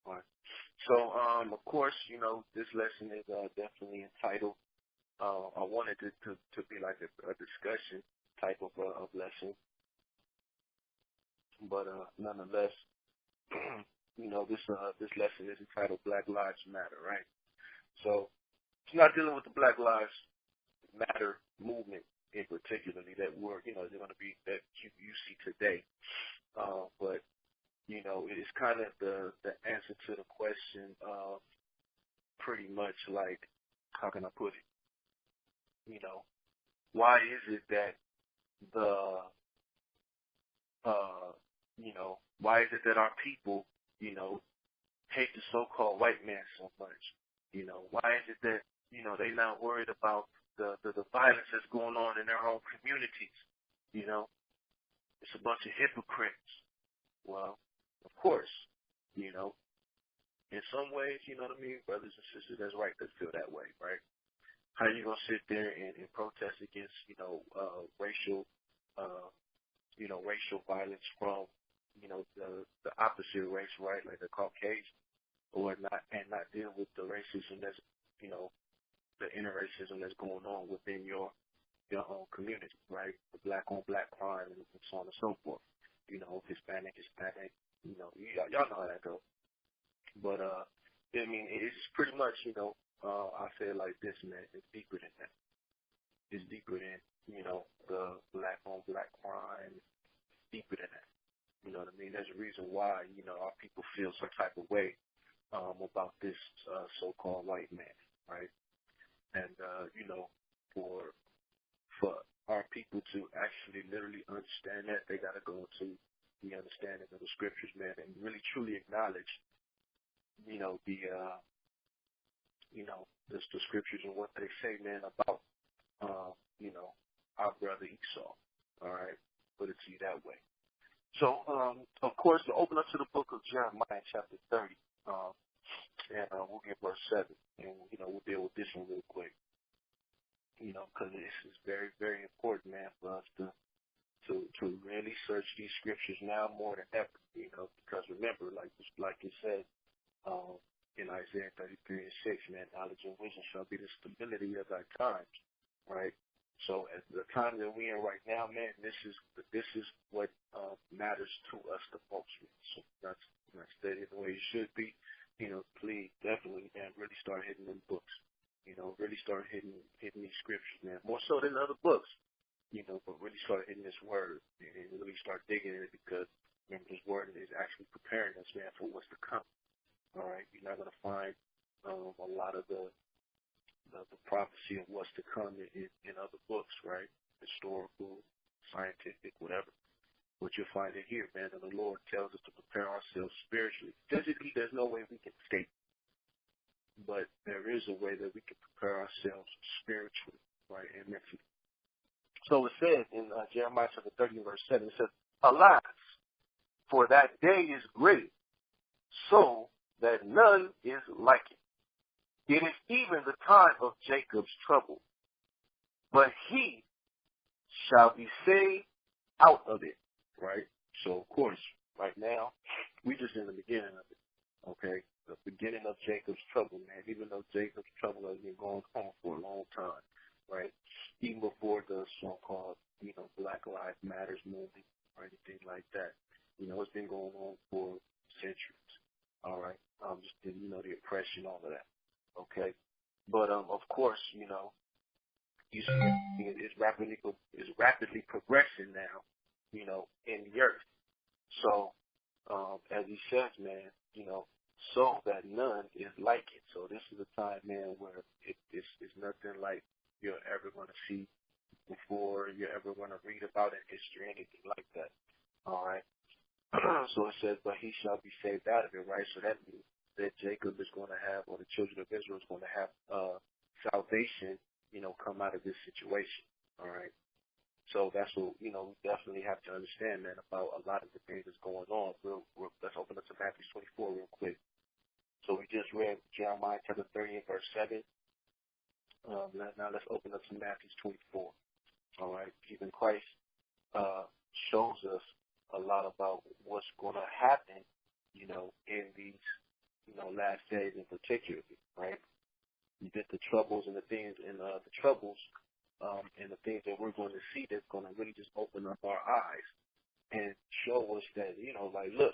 All right. So, of course, this lesson is definitely entitled. I wanted it to be like a discussion type of lesson, but nonetheless, this lesson is entitled Black Lives Matter, right? So it's not dealing with the Black Lives Matter movement in particularly that they're going to be that you see today, but it is kind of the answer to the question of pretty much like, how can I put it? Why is it that why is it that our people, hate the so-called white man so much? Why is it that, they not worried about the violence that's going on in their own communities? It's a bunch of hypocrites. Well, of course, in some ways, you know what I mean, brothers and sisters, that's right, that feel that way, right? How you gonna sit there and protest against, racial violence from, the opposite race, right, like the Caucasian, or not deal with the racism that's, the interracism that's going on within your own community, right? The black on black crime and so on and so forth. Hispanic, y'all know how that goes. But it's pretty much, I say it like this, man, it's deeper than that. It's deeper than, the black on black crime. It's deeper than that. You know what I mean? There's a reason why, our people feel some type of way about this so-called white man, right? And for our people to actually literally understand that, they got to go into the understanding of the scriptures, man, and really truly acknowledge, the scriptures and what they say, man, about, our brother Esau. All right, put it to you that way. So, of course, to open up to the book of Jeremiah, chapter 30, and we'll get verse 7, and we'll deal with this one real quick. Because this is very, very important, man, for us to really search these scriptures now more than ever. Because remember, like it said in Isaiah 33:6, man, knowledge and wisdom shall be the stability of thy times, right? So at the time that we're in right now, man, this is what matters to us the most. So that's steady the way it should be. Please, definitely, man, really start hitting them books. Really start hitting these scriptures, man. More so than other books, but really start hitting this word and really start digging in it, because remember, this word is actually preparing us, man, for what's to come. All right, you're not gonna find a lot of the prophecy of what's to come in other books, right? Historical, scientific, whatever. But you'll find it here, man. And the Lord tells us to prepare ourselves spiritually. Physically, there's no way we can escape. But there is a way that we can prepare ourselves spiritually, right, and mentally. So it says in Jeremiah chapter 30, verse 7, it says, "Alas, for that day is great, so that none is like it. It is even the time of Jacob's trouble, but he shall be saved out of it." Right? So, of course, right now, we're just in the beginning of it, okay? The beginning of Jacob's trouble, man, even though Jacob's trouble has been going on for a long time, right? Even before the so-called, Black Lives Matters movement or anything like that. It's been going on for centuries, all right? Just the oppression, all of that, okay? But, of course, you see it's rapidly progressing now, in the earth. So, as he says, man, so that none is like it. So this is a time, man, where it's nothing like you're ever going to see before, you're ever going to read about in history, anything like that. All right. So it says, but he shall be saved out of it, right? So that means that Jacob is going to have, or the children of Israel is going to have salvation, come out of this situation. All right. So that's what, we definitely have to understand, man, about a lot of the things that's going on. Let's open up to Matthew 24 real quick. So we just read Jeremiah chapter 30 and verse 7. Now let's open up to Matthew 24. All right. Even Christ shows us a lot about what's going to happen, in these last days in particular, right? That the troubles and the things and the troubles and the things that we're going to see that's going to really just open up our eyes and show us that, like, look,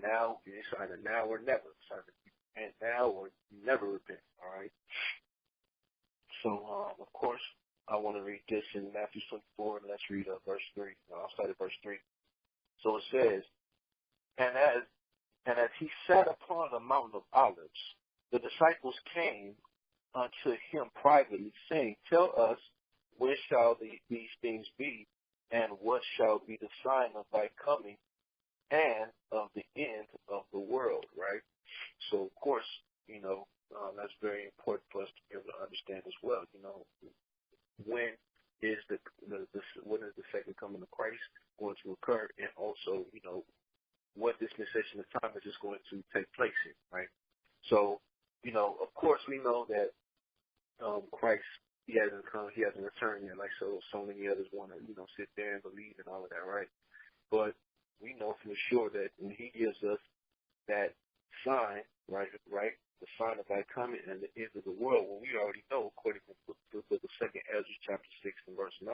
now it's either now or never. It's either you repent now or you never repent, all right? So, of course, I want to read this in Matthew 24, and let's read verse 3. I'll start at verse 3. So it says, And as he sat upon the mountain of Olives, the disciples came unto him privately, saying, Tell us, when shall these things be, and what shall be the sign of thy coming and of the end of the world, right? So, of course, that's very important for us to be able to understand as well. When is when is the second coming of Christ going to occur, and also, what dispensation of time is just going to take place in, right? So, of course, we know that Christ, he hasn't come, he hasn't returned yet, like so many others want to, sit there and believe and all of that, right? But we know for sure that when he gives us that sign, right, the sign of thy coming and the end of the world, when we already know, according to the book of 2nd Ezra, chapter 6 and verse 9,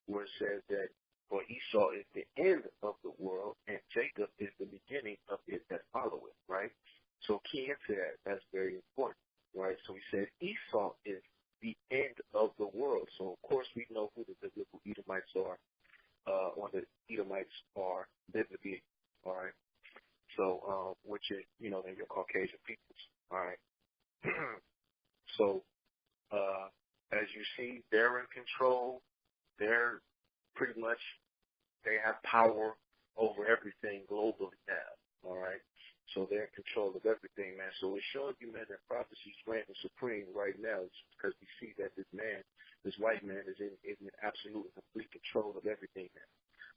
where it says that for Esau is the end of the world, and Jacob is the beginning of it that followeth, right? So key into that, that's very important, right? So he said Esau is the end of the world. So, of course, we know who the biblical Edomites are, or the Edomites are biblically, all right? So, which is, they're your Caucasian peoples, all right? So, as you see, they're in control. They're pretty much, they have power over everything globally now, all right? So they're in control of everything, man. So it's showing you, man, that prophecy's reigning supreme right now. It's because we see that this white man is in absolute and complete control of everything now.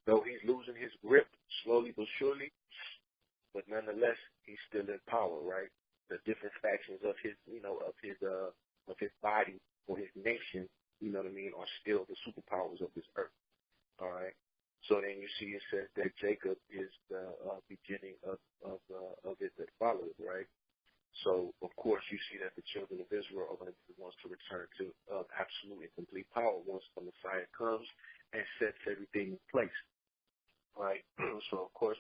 Though he's losing his grip slowly but surely, but nonetheless, he's still in power, right? The different factions of his, of his body or his nation, are still the superpowers of this earth, all right? So then you see it says that Jacob is the beginning of it that follows, right? So, of course, you see that the children of Israel are going to be the ones to return to absolute and complete power once the Messiah comes and sets everything in place, right? So, of course,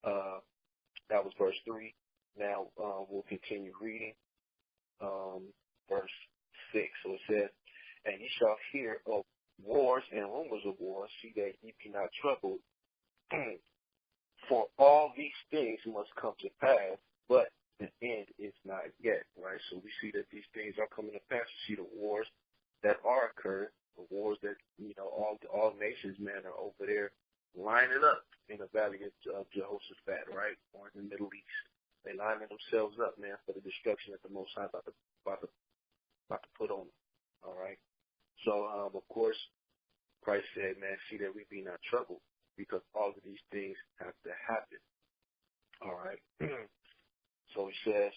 that was verse 3. Now we'll continue reading verse 6. So it says, And ye shall hear of wars and rumors of wars, see that ye be not troubled. For all these things must come to pass, but the end is not yet, right? So we see that these things are coming to pass. You see the wars that are occurring, the wars that, all nations, man, are over there lining up in the valley of Jehoshaphat, right? Or in the Middle East. They lining themselves up, man, for the destruction that the Most High about to put on them, all right? So, of course, Christ said, man, see that we be not troubled, because all of these things have to happen. All right. So he says,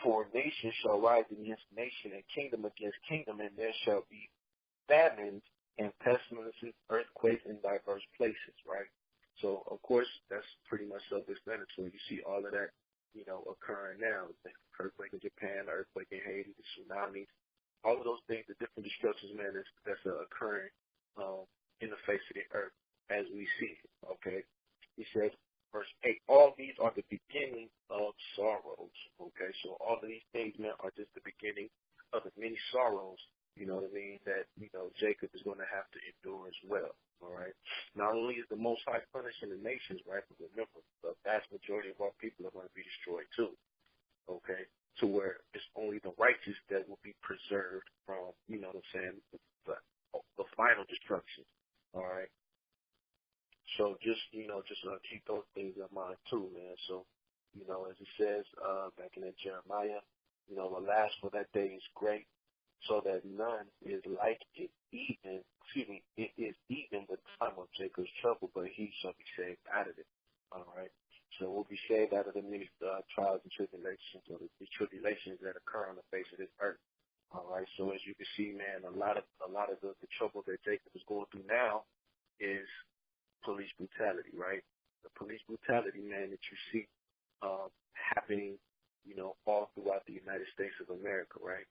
For nation shall rise against nation, and kingdom against kingdom, and there shall be famines and pestilences, earthquakes in diverse places, right? So, of course, that's pretty much self-explanatory. You see all of that, occurring now. The earthquake in Japan, the earthquake in Haiti, the tsunamis, all of those things, the different destructions, man, that's occurring in the face of the earth as we see it, okay? He says, verse 8, all these are the beginning of sorrows, okay? So all of these things, man, are just the beginning of the many sorrows, that, Jacob is going to have to endure as well, all right? Not only is the Most High punishing the nations, right, but remember, the vast majority of our people are going to be destroyed too, okay? To where it's only the righteous that will be preserved from, the final destruction, all right? So just keep those things in mind too, man. So, as it says back in that Jeremiah, alas, for that day is great, so that none is like it, it is even the time of Jacob's trouble, but he shall be saved out of it. All right. So we'll be saved out of the many trials and tribulations, or the tribulations that occur on the face of this earth. All right. So as you can see, man, a lot of the trouble that Jacob is going through now is police brutality, right? The police brutality, man, that you see happening, all throughout the United States of America, right?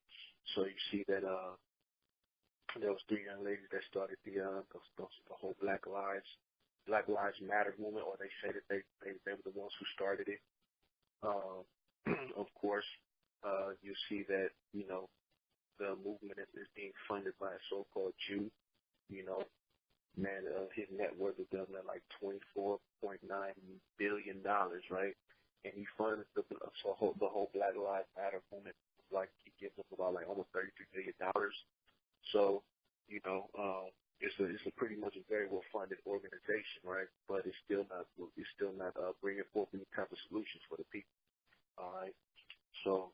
So you see that there was three young ladies that started the whole Black Lives Matter movement, or they say that they were the ones who started it. Of course, you see that the movement is being funded by a so-called Jew. Man, his net worth is done at like $24.9 billion, right? And he funds the whole Black Lives Matter movement. Like he gives up about like almost $33 billion. So, it's a pretty much a very well funded organization, right? But it's still not bringing forth any type of solutions for the people. All right. So,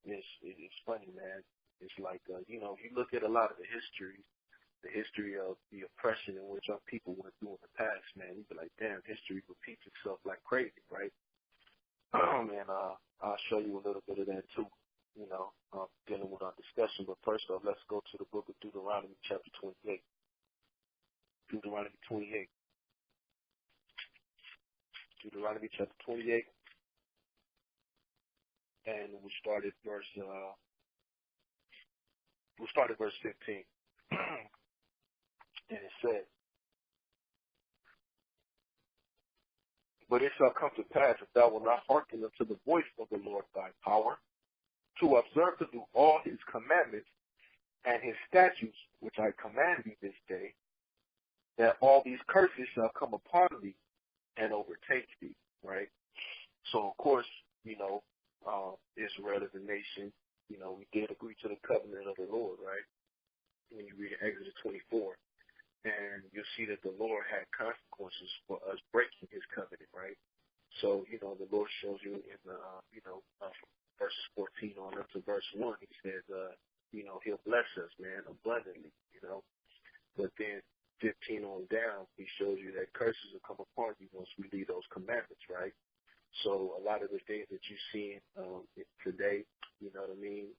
it's funny, man. It's like if you look at a lot of the history of the oppression in which our people went through in the past, man, you'd be like, damn, history repeats itself like crazy, right? And I'll show you a little bit of that too, dealing with our discussion. But first off, let's go to the book of Deuteronomy, chapter 28. Deuteronomy 28. Deuteronomy chapter 28. And we'll start at verse 15. And it says, "But it shall come to pass, if thou wilt not hearken unto the voice of the Lord thy power, to observe to do all his commandments and his statutes, which I command thee this day, that all these curses shall come upon thee and overtake thee." Right? So, of course, Israel as a nation, we did agree to the covenant of the Lord, right? When you read Exodus 24. And you'll see that the Lord had consequences for us breaking his covenant, right? So, the Lord shows you in the, verses 14 on up to verse 1, he says, he'll bless us, man, abundantly, But then 15 on down, he shows you that curses will come upon you once we leave those commandments, right? So a lot of the things that you see today, you know what I mean,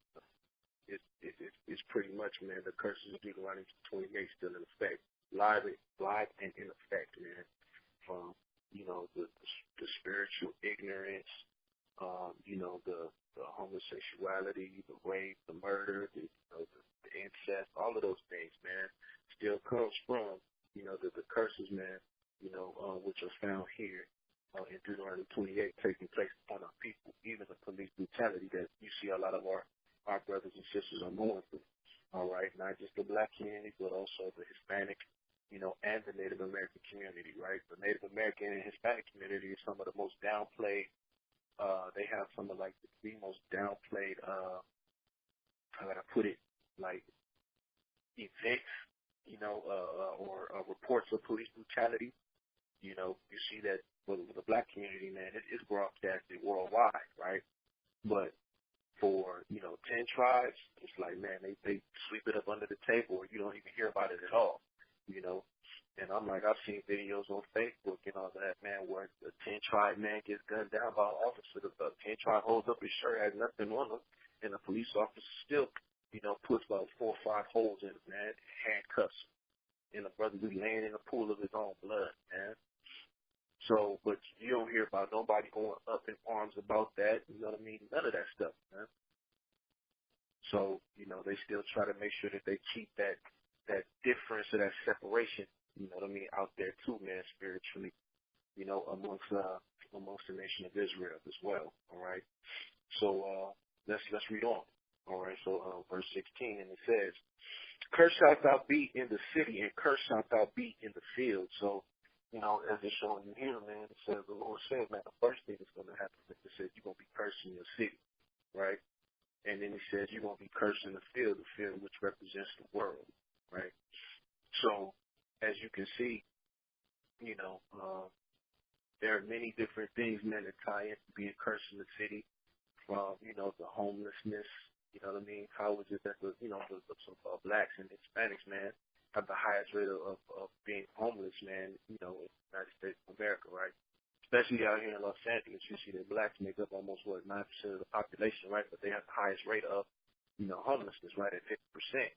it's pretty much, man, the curses of Deuteronomy 28 still in effect. Live and in effect, man. From, the spiritual ignorance, the homosexuality, the rape, the murder, the incest, all of those things, man, still comes from, the curses, man, which are found here in Deuteronomy 28 taking place upon our people, even the police brutality that you see a lot of our brothers and sisters are going through. All right, not just the black community, but also the Hispanic, and the Native American community, right? The Native American and Hispanic community is some of the most downplayed. They have some of like the most downplayed, how can I put it, like events, or reports of police brutality. You see that with the black community, man, it's broadcasted worldwide, right? But for 10 tribes, it's like, man, they sweep it up under the table, or you don't even hear about it at all, And I'm like, I've seen videos on Facebook and all that, man, where a 10 tribe man gets gunned down by an officer. The 10 tribe holds up his shirt, has nothing on him, and the police officer still, puts about 4 or 5 holes in it, man, handcuffs him. And the brother be laying in a pool of his own blood, man. So, but you don't hear about nobody going up in arms about that. You know what I mean? None of that stuff, man. So, they still try to make sure that they keep that difference or that separation, out there too, man, spiritually, amongst the nation of Israel as well. All right. So let's read on. All right. So verse 16, and it says, "Cursed shalt thou be in the city, and cursed shalt thou be in the field." So, as it's showing you here, man, it says the Lord said, man, the first thing that's going to happen is it says you're going to be cursed in your city, right? And then he says you're going to be cursed in the field which represents the world, right? So, as you can see, there are many different things, man, that tie into being cursed in the city, from, the homelessness, you know what I mean? How is it that the blacks and Hispanics, man, have the highest rate of being homeless, man, in the United States of America, right? Especially out here in Los Angeles, you see that blacks make up almost, 9% of the population, right? But they have the highest rate of, homelessness, right, at 50%.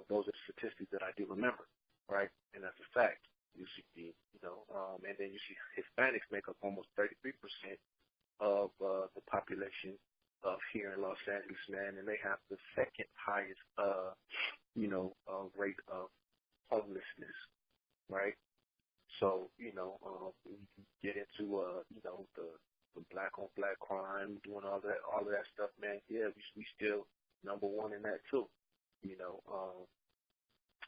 Those are statistics that I do remember, right? And that's a fact. You see, and then you see Hispanics make up almost 33% of the population of here in Los Angeles, man, and they have the second highest, rate of homelessness, right? So, we can get into, the black on black crime, doing all of that stuff, man. Yeah, we still number one in that too.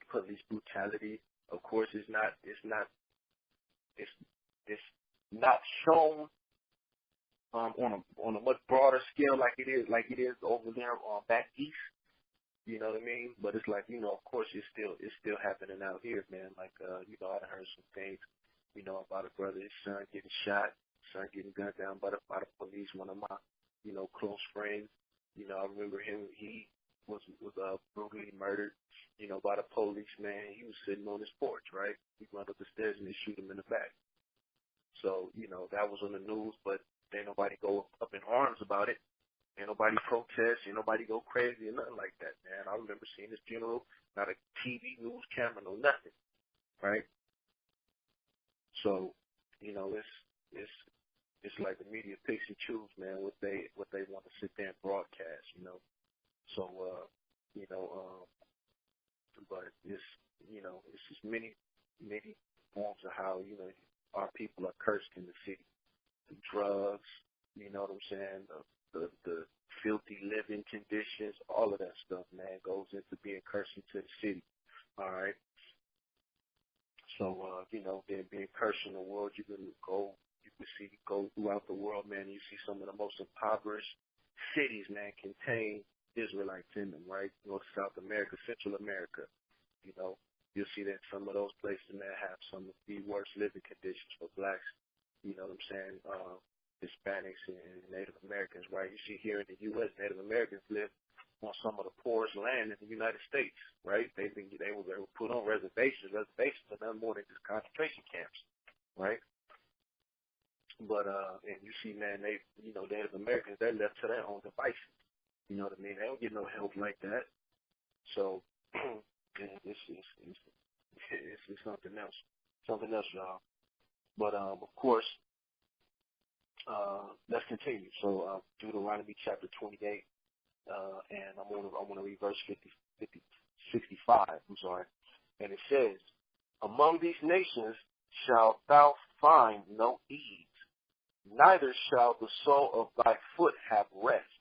Police brutality, of course, it's not shown on a much broader scale like it is over there back east. You know what I mean? But it's like, of course it's still happening out here, man. Like I heard some things, about a brother, his son getting shot, son getting gunned down by the police. One of my, close friends, I remember him, he was brutally murdered, by the police, man. He was sitting on his porch, right? He went up the stairs and they shoot him in the back. So, that was on the news, but ain't nobody go up in arms about it. Ain't nobody protest. Ain't nobody go crazy or nothing like that, man. I remember seeing this funeral, not a TV news camera, no nothing, right? So, it's like the media picks and choose, man, what they want to sit there and broadcast, So, but it's just many forms of how our people are cursed in the city. The drugs, you know what I'm saying? The filthy living conditions, all of that stuff, man, goes into being cursed into the city. All right. So, then being cursed in the world, you can go throughout the world, man. You see some of the most impoverished cities, man, contain Israelites in them, right? North, South America, Central America, you'll see that some of those places, man, have some of the worst living conditions for blacks, you know what I'm saying, Hispanics and Native Americans, right? You see here in the U.S., Native Americans live on some of the poorest land in the United States, right? They were put on reservations are nothing more than just concentration camps, right? But and you see, man, Native Americans, they're left to their own devices. You know what I mean? They don't get no help like that. So it's something else, y'all. But of course, let's continue. So Deuteronomy chapter 28, and I want to read verse 65. I'm sorry, and it says, "Among these nations shalt thou find no ease, neither shall the sole of thy foot have rest,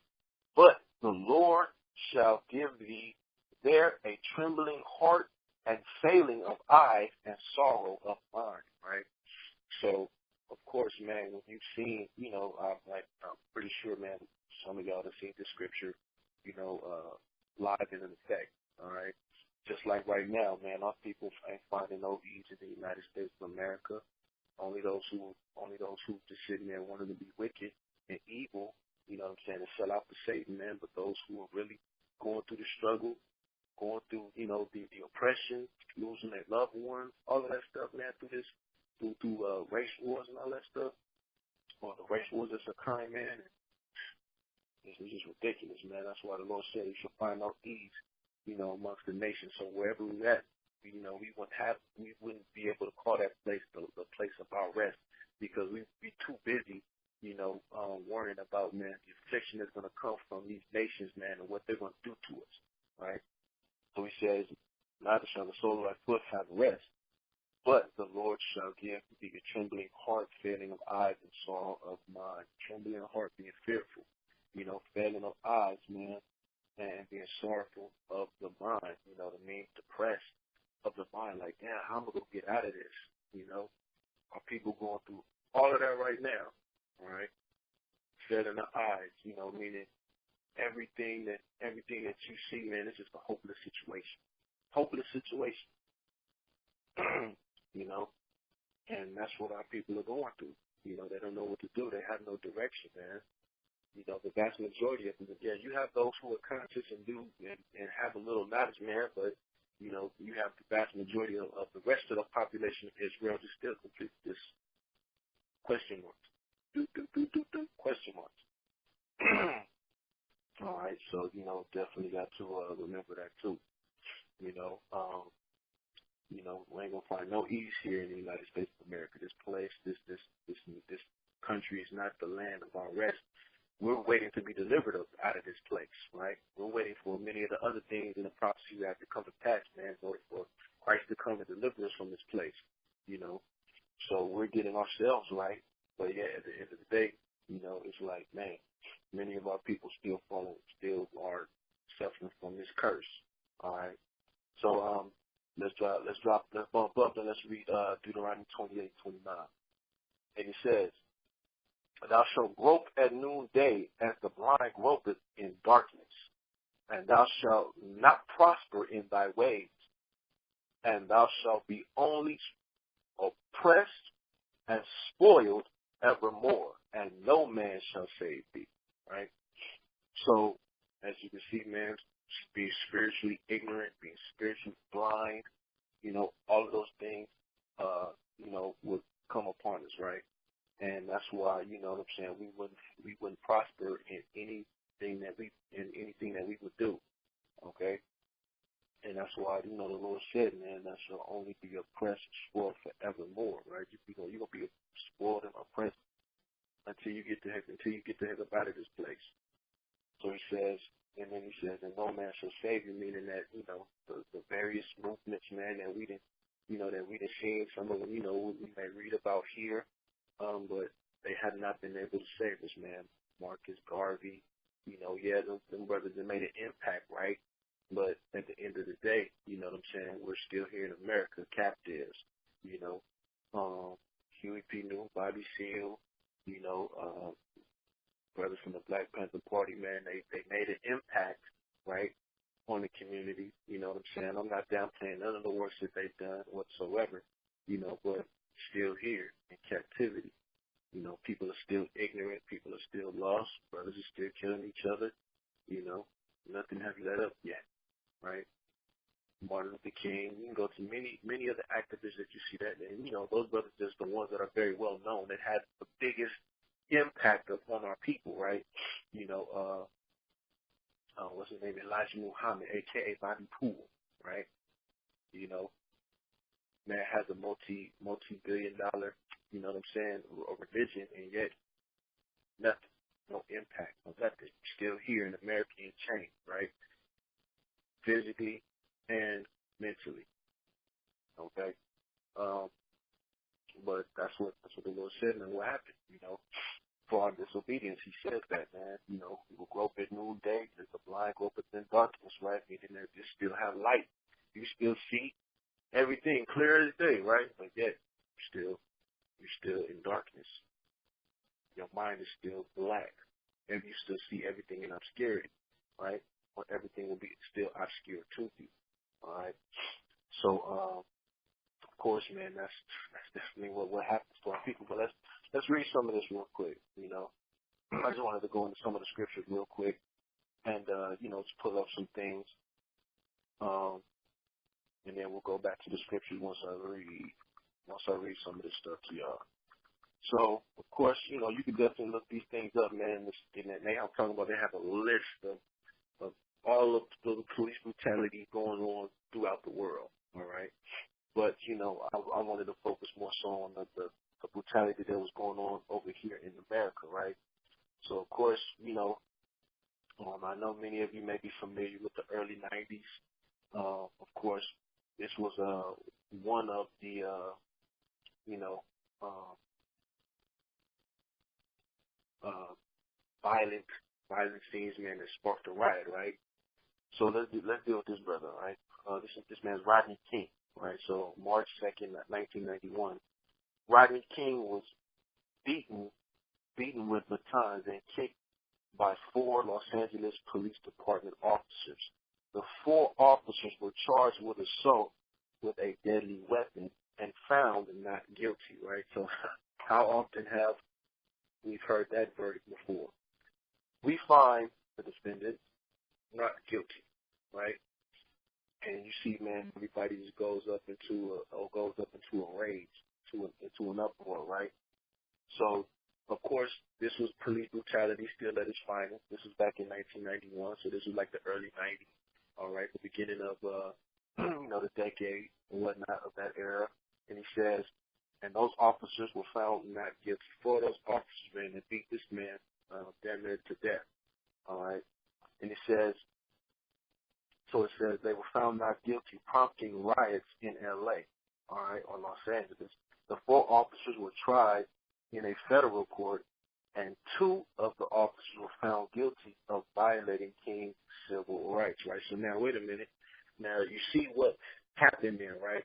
but the Lord shall give thee there a trembling heart and failing of eyes and sorrow of mind," right? So, of course, man, when you've seen, I'm pretty sure, man, some of y'all have seen this scripture, live and in effect, all right? Just like right now, man, our people ain't finding no ease in the United States of America. Only those who just sitting there wanting to be wicked and evil, you know what I'm saying, and sell out to Satan, man. But those who are really going through the struggle, going through, the oppression, losing their loved ones, all of that stuff, man, through race wars and all that stuff, or the race wars that's occurring, man, it's just ridiculous, man. That's why the Lord said He shall find no ease, amongst the nations. So wherever we're at, we wouldn't be able to call that place the place of our rest, because we'd be too busy, worrying about, man, the affliction that's going to come from these nations, man, and what they're going to do to us, right? So He says, "Neither shall the sole of thy foot have rest, but the Lord shall give thee a trembling heart, failing of eyes, and sorrow of mind." Trembling heart, being fearful, failing of eyes, man, and being sorrowful of the mind, depressed of the mind, like, damn, how am I going to get out of this? Are people going through all of that right now, right? Failing the eyes, meaning everything that you see, man, it's just a hopeless situation. Hopeless situation. And that's what our people are going through. They don't know what to do. They have no direction, man. The vast majority of them, yeah, you have those who are conscious and do and have a little knowledge, man, but, you have the vast majority of the rest of the population of Israel just still complete this question marks. Question marks. All right, so, definitely got to remember that too. You know, we ain't gonna find no ease here in the United States of America. This place, this country is not the land of our rest. We're waiting to be delivered out of this place, right? We're waiting for many of the other things in the prophecy that have to come to pass, man, for Christ to come and deliver us from this place, you know. So we're getting ourselves right. But yeah, at the end of the day, you know, it's like, man, many of our people still are suffering from this curse. All right. So let's bump up and let's read Deuteronomy 28:29. And it says, thou shalt grope at noonday as the blind gropeth in darkness, and thou shalt not prosper in thy ways, and thou shalt be only oppressed and spoiled evermore, and no man shall save thee. Right? So, as you can see, man, being spiritually ignorant, being spiritually blind, you know, all of those things, you know, would come upon us, right? And that's why, you know what I'm saying, we wouldn't prosper in anything that we would do, okay? And that's why, you know, the Lord said, man, that shall only be oppressed and spoiled forevermore, right? You're gonna be spoiled and oppressed until you get the heck up out of this place. So he says, and then he says, and no man shall save you, meaning that, you know, the various movements, man, that we didn't see, some of them, you know, we may read about here, but they have not been able to save us, man. Marcus Garvey, you know, yeah, them brothers have made an impact, right? But at the end of the day, you know what I'm saying, we're still here in America, captives, you know. Huey P. Newton, Bobby Seale, you know, brothers from the Black Panther Party, man, they made an impact, right, on the community, you know what I'm saying? I'm not downplaying none of the works that they've done whatsoever, you know, but still here in captivity. You know, people are still ignorant, people are still lost, brothers are still killing each other, you know, nothing has let up yet, right? Martin Luther King, you can go to many of the activists that you see that, and, you know, those brothers are just the ones that are very well known, that had the biggest impact upon our people, right? You know, what's his name, Elijah Muhammad, a.k.a. Bobby Poole, right? You know, man has a multi-billion dollar, you know what I'm saying, a religion, and yet nothing, no impact, no nothing. Still here in America in chains, right? Physically and mentally, okay? But that's what the Lord said, and what happened, you know? For our disobedience, he says that, man, you know, we will grope at noonday, as the blind gropeth in darkness, right? Meaning that you still have light. You still see everything clear as day, right? But yet, you're still in darkness. Your mind is still black. And you still see everything in obscurity, right? Or everything will be still obscure to you, all right? So, of course, man, that's definitely what happens to our people. But let's read some of this real quick, you know. I just wanted to go into some of the scriptures real quick and, you know, just pull up some things. And then we'll go back to the scriptures once I read some of this stuff to y'all. So, of course, you know, you can definitely look these things up, man. And I'm talking about, they have a list of all of the police brutality going on throughout the world, all right? But, you know, I wanted to focus more so on the brutality that was going on over here in America, right? So, of course, you know, I know many of you may be familiar with the early 90s. Of course, this was one of the, you know, violent scenes, man, that sparked a riot, right? So let's deal with this brother, right? This man's Rodney King, right? So March 2nd, 1991, Rodney King was beaten with batons and kicked by 4 Los Angeles Police Department officers. The 4 officers were charged with assault with a deadly weapon and found not guilty, right? So how often have we heard that verdict before? We find the defendant not guilty, right? And you see, man, everybody just goes up into a rage, into an uproar, right? So, of course, this was police brutality still at its finest. This was back in 1991, so this was like the early 90s, all right, the beginning of the decade and whatnot of that era. And he says, and those officers were found not guilty. Four of those officers, man, that beat this man damn near to death. All right. And it says they were found not guilty, prompting riots in L.A., all right, or Los Angeles. The four officers were tried in a federal court, and two of the officers were found guilty of violating King's civil rights, right? So now, wait a minute. Now, you see what happened there, right?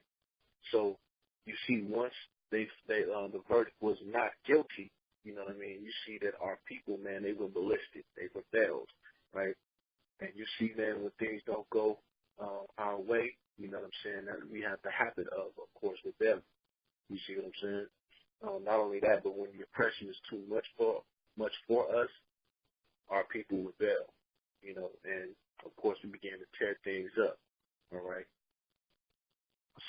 So you see once the verdict was not guilty, you know what I mean? You see that our people, man, they were ballistic. They rebelled, right? And you see, man, when things don't go our way, you know what I'm saying, that we have the habit of course, rebelling. You see what I'm saying? Not only that, but when the oppression is too much for us, our people rebel, and of course we began to tear things up, all right?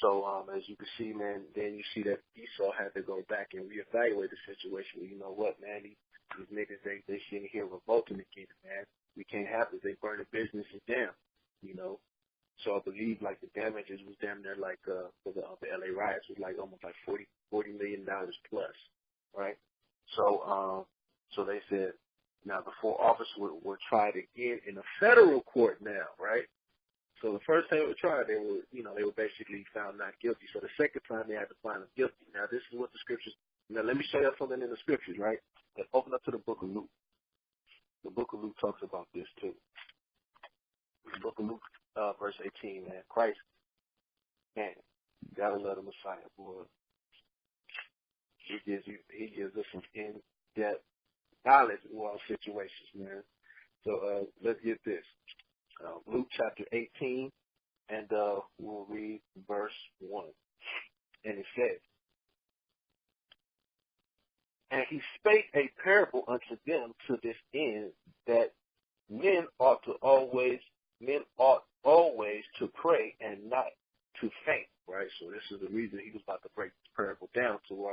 So as you can see, man, then you see that Esau had to go back and reevaluate the situation. Well, you know what, man, these niggas, they shouldn't here revolting again, man. We can't have this. They burn the businesses down, So I believe like the damages was damn near like for the LA riots was like almost like $40 million plus, right? So they said now the four officers were tried again in a federal court now, right? So the first time they were tried, they were basically found not guilty. So the second time they had to find them guilty. Now this is what the scriptures. Now let me show you something in the scriptures, right? Let's open up to the book of Luke. The book of Luke talks about this too. The book of Luke, verse 18, man. Christ, man, you gotta love the Messiah, boy. He gives us some in-depth knowledge of all situations, man. So let's get this. Luke chapter 18, and we'll read verse 1. And it says, and he spake a parable unto them to this end, that men ought always to pray and not to faint, right? So this is the reason he was about to break this parable down to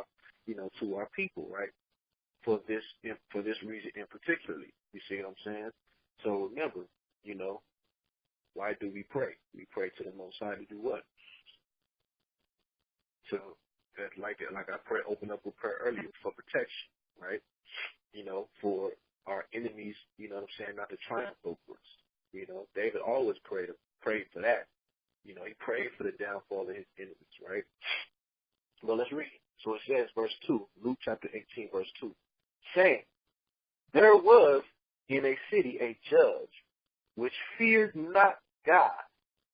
our people, right? For this reason in particularly. You see what I'm saying? So remember, why do we pray? We pray to the Most High to do what? So that like I opened up with prayer earlier, for protection, right? For our enemies, not to triumph over us. David always prayed for that. He prayed for the downfall of his enemies, right? Well, let's read. So it says, verse 2, Luke chapter 18, verse 2, saying, there was in a city a judge which feared not God,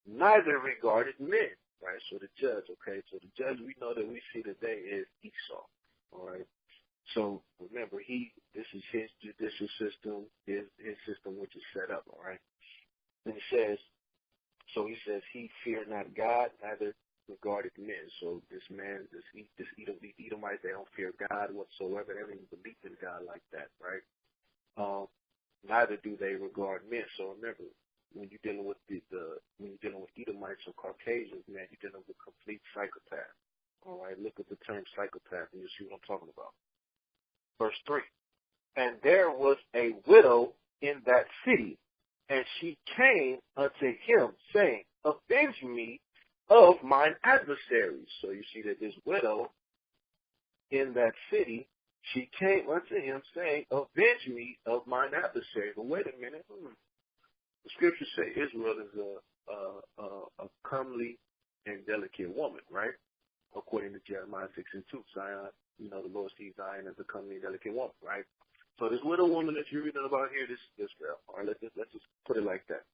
neither regarded men. Right, so the judge, okay, so the judge we know that we see today is Esau. All right. So remember, this is his judicial system, his system which is set up, all right. And he says he feared not God, neither regarded men. So this Edomites, they don't fear God whatsoever. They don't even believe in God like that, right? Neither do they regard men. So remember, when you're dealing with Edomites or Caucasians, man, you're dealing with complete psychopath. All right, look at the term psychopath, and you'll see what I'm talking about. Verse 3, and there was a widow in that city, and she came unto him, saying, avenge me of mine adversaries. So you see that this widow in that city, she came unto him, saying, avenge me of mine adversaries. But wait a minute. The scriptures say Israel is a comely and delicate woman, right? According to Jeremiah 6 and 2, Zion, the Lord sees Zion as a comely and delicate woman, right? So this widow woman that you're reading about here, this is Israel. All right, let's just put it like that.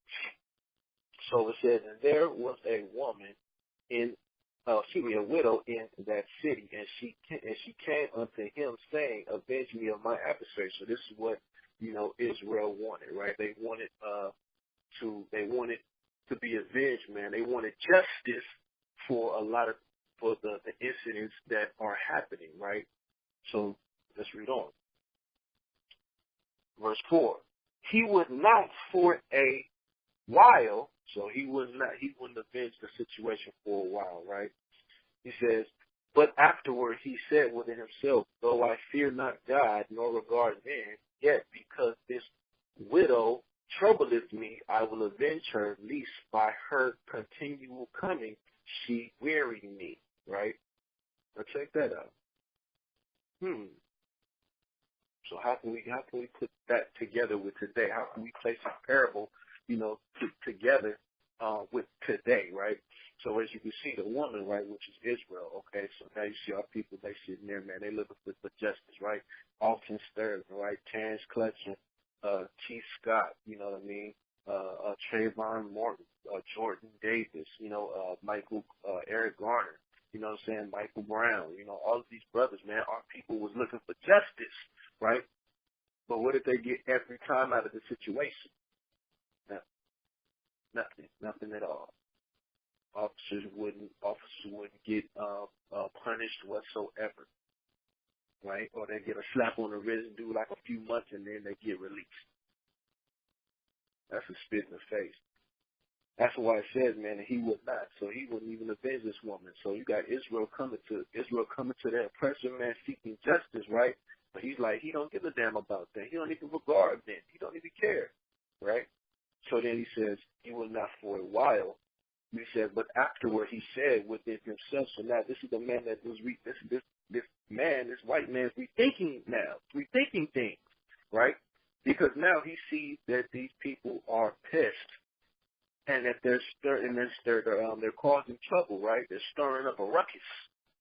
So it says, and there was a widow in that city, and she came unto him, saying, avenge me of my adversary. So this is what Israel wanted, right? They wanted to be avenged, man. They wanted justice for the incidents that are happening, right? So let's read on. Verse 4. He would not for a while, so he wouldn't avenge the situation for a while, right? He says, but afterward he said within himself, though I fear not God nor regard man, yet because this widow troubleth me, I will avenge her, lest by her continual coming she weary me. Right? Now check that out. So how can we put that together with today? How can we place a parable, together with today, right? So as you can see, the woman, right, which is Israel, okay. So now you see our people, they sitting there, man. They looking for justice, right? Alton Sterling, right? Terrence Clutcher, T. Scott, you know what I mean? Trayvon Morton, Jordan Davis, Michael, Eric Garner. You know what I'm saying? Michael Brown, all of these brothers, man, our people was looking for justice, right? But what did they get every time out of the situation? Nothing at all. Officers wouldn't get punished whatsoever, right? Or they get a slap on the wrist and do like a few months and then they get released. That's a spit in the face. That's why it says, man, that he would not. So he wouldn't even avenge this woman. So you got Israel coming to their oppressor, man, seeking justice, right? But he's like, he don't give a damn about that. He don't even regard them. He don't even care, right? So then he says, he will not for a while. He said, but afterward he said within himself. So now this is the man that was this white man's rethinking things, right? Because now he sees that these people are pissed. And that they're causing trouble, right? They're stirring up a ruckus.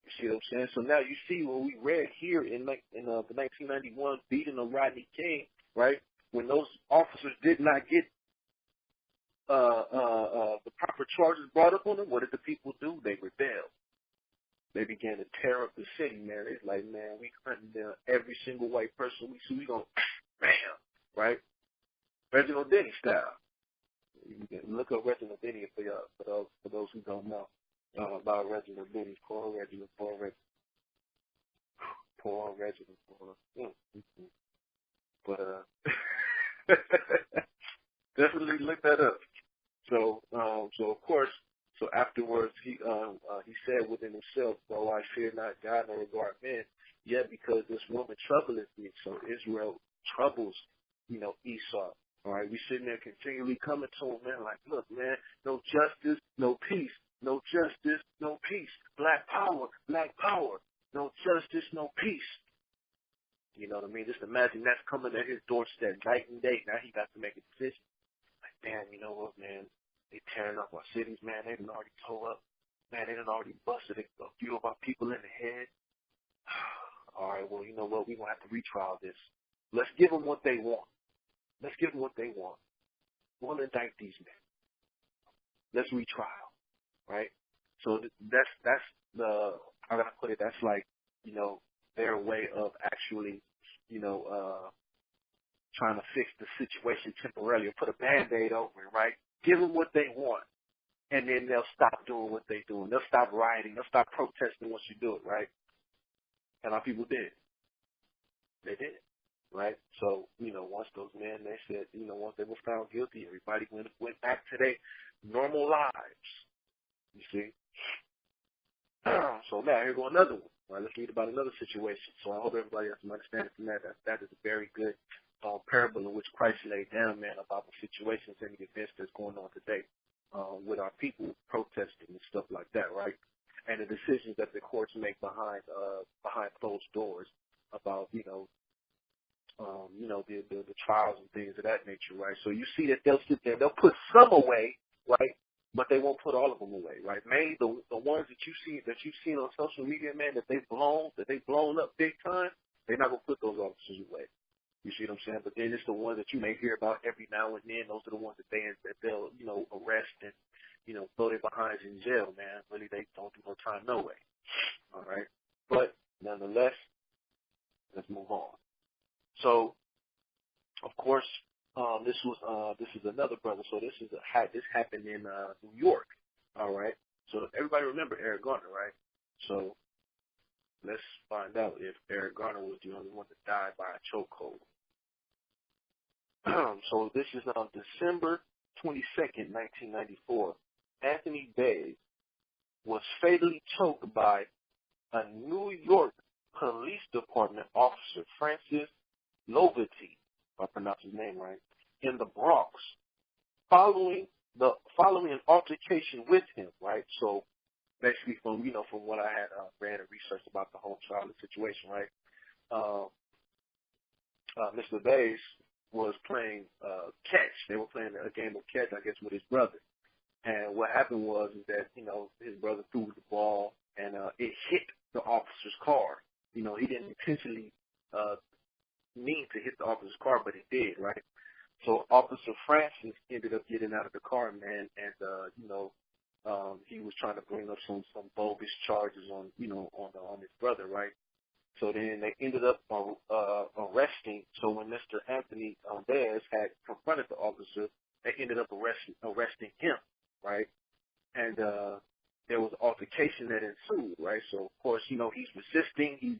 You see what I'm saying? So now you see what we read here in the 1991 beating of Rodney King, right? When those officers did not get the proper charges brought up on them, what did the people do? They rebelled. They began to tear up the city, man. It's like, man, we hunting down every single white person we see. We gonna bam, right? Reginald Denny style. You can look up Reginald Denny for those who don't know about Reginald Denny. Poor Reginald. But definitely look that up. So of course, so afterwards he said within himself, though I fear not God nor regard men, yet because this woman troubleth me. So Israel troubles, Esau. All right, we sitting there continually coming to him, man, like, look, man, no justice, no peace. No justice, no peace. Black power, no justice, no peace. You know what I mean? Just imagine that's coming at his doorstep night and day. Now he got to make a decision. Like, man, you know what, man? They tearing up our cities, man. They done already tore up. Man, they done already busted a few of our people in the head. All right, well, you know what? We're going to have to retrial this. Let's give them what they want. We'll indict these men. Let's retrial, right? So that's the, how can I put it? That's like, their way of actually, trying to fix the situation temporarily or put a Band-Aid over it, right? Give them what they want, and then they'll stop doing what they're doing. They'll stop rioting. They'll stop protesting once you do it, right? And our people did. They did. Right? So, once those men, they said, once they were found guilty, everybody went back to their normal lives. You see? So now, here go another one. All right, let's read about another situation. So I hope everybody has some understanding from that. That is a very good parable in which Christ laid down, man, about the situations and the events that's going on today with our people protesting and stuff like that, right? And the decisions that the courts make behind closed doors about, the trials and things of that nature, right? So you see that they'll sit there, they'll put some away, right? But they won't put all of them away, right? Maybe the ones that you've seen on social media, man, that they've blown up big time, they're not gonna put those officers away. You see what I'm saying? But then it's the ones that you may hear about every now and then. Those are the ones that they'll arrest and throw their behinds in jail, man. Really, they don't do no time no way. All right, but nonetheless, let's move on. So, of course, this is another brother. So this happened in New York. All right. So everybody remember Eric Garner, right? So let's find out if Eric Garner was the only one that died by a chokehold. So this is on December 22nd, 1994. Anthony Bay was fatally choked by a New York Police Department officer, Francis Lovety, if I pronounce his name right, in the Bronx following an altercation with him, right? So basically from what I had read and researched about the whole Charlotte situation, right? Mr. Bays was playing catch. They were playing a game of catch, I guess, with his brother. And what happened was that, his brother threw the ball and it hit the officer's car. He didn't intentionally mean to hit the officer's car, but he did, right? So Officer Francis ended up getting out of the car, man, and he was trying to bring up some bogus charges on his brother, right? So then they ended up arresting. So when Mr. Anthony Baez had confronted the officer, they ended up arresting him, right? And there was an altercation that ensued, right? So of course, he's resisting. He's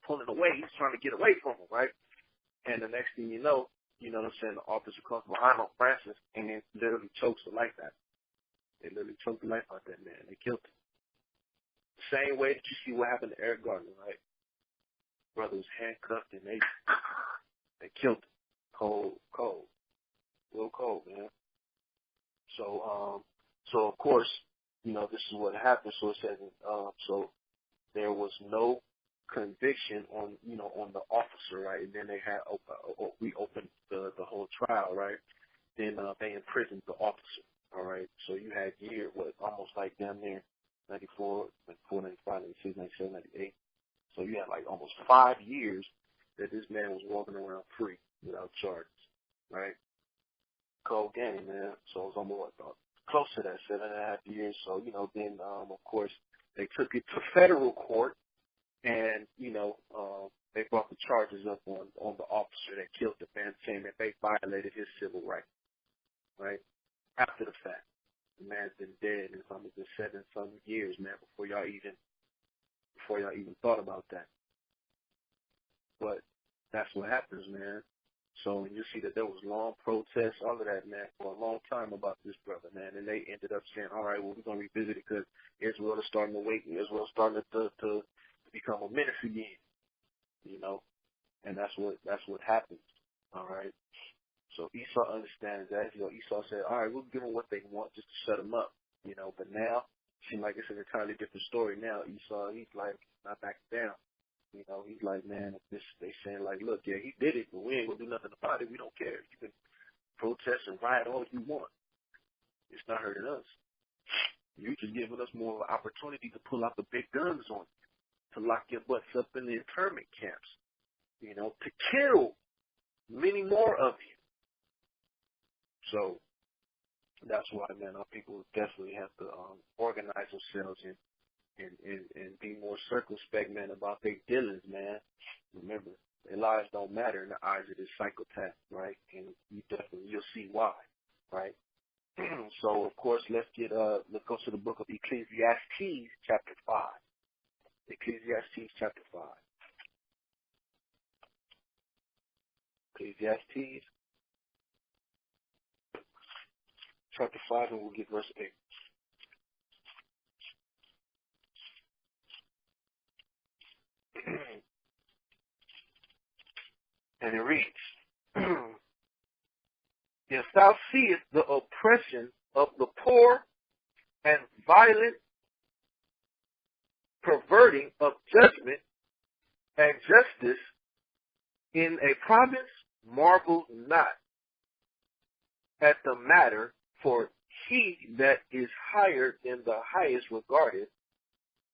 pulling away. He's trying to get away from him, right? And the next thing you know what I'm saying, the officer comes behind on Francis and then literally chokes the life out of him. They literally choked the life out of that man. They killed him. The same way that you see what happened to Eric Gardner, right? Brother was handcuffed and they killed him. Cold, real cold, man. So of course, this is what happened. So it says, so there was no conviction on the officer, right? And then they had reopened the whole trial, right? Then they imprisoned the officer, all right? So you had almost like down there, 94, 94, 95, 96, 97, 98. So you had like almost 5 years that this man was walking around free without charges, right? Cold game, man. So it was almost close to that 7.5 years. So, then, of course, they took it to federal court and, they brought the charges up on the officer that killed the man, saying that they violated his civil rights, right? After the fact. The man's been dead in some of the 7-some years, man, before y'all even thought about that. But that's what happens, man. So you see that there was long protests, all of that, man, for a long time about this brother, man. And they ended up saying, all right, well, we're going to revisit it because Israel is starting to wake. Israel is starting to become a menace again, and that's what happens, all right? So Esau understands that. Esau said, all right, we'll give them what they want just to shut them up, But now, it seems like it's an entirely different story now. Esau, he's like, not back down. He's like, man, they saying like, look, yeah, he did it, but we ain't gonna do nothing about it. We don't care. You can protest and riot all you want. It's not hurting us. You're just giving us more of an opportunity to pull out the big guns on you, to lock your butts up in the internment camps, to kill many more of you. So that's why, man, our people definitely have to organize themselves and be more circumspect, man, about their dealings, man. Remember, their lives don't matter in the eyes of this psychopath, right? And you'll see why, right? So, of course, let's go to the book of Ecclesiastes, chapter 5. Ecclesiastes, chapter 5. Ecclesiastes, chapter 5, and we'll get verse 8. And it reads, if thou seest the oppression of the poor and violent perverting of judgment and justice in a province, marvel not at the matter, for he that is higher than the highest regarded,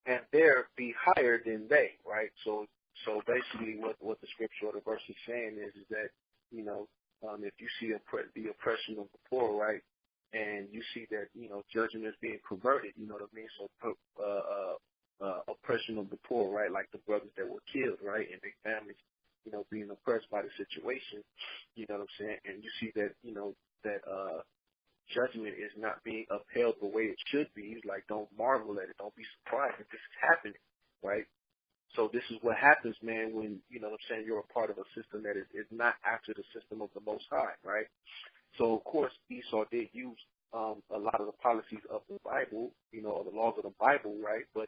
and there be higher than they, right? So basically what the scripture or the verse is saying is that, if you see the oppression of the poor, right, and you see that, judgment is being perverted, you know what I mean? So oppression of the poor, right, like the brothers that were killed, right, and their families, being oppressed by the situation, you know what I'm saying? And you see that, that judgment is not being upheld the way it should be. He's like, don't marvel at it. Don't be surprised that this is happening, right? So this is what happens, man, when, you're a part of a system that is not after the system of the Most High, right? So, of course, Esau did use a lot of the policies of the Bible, or the laws of the Bible, right? But,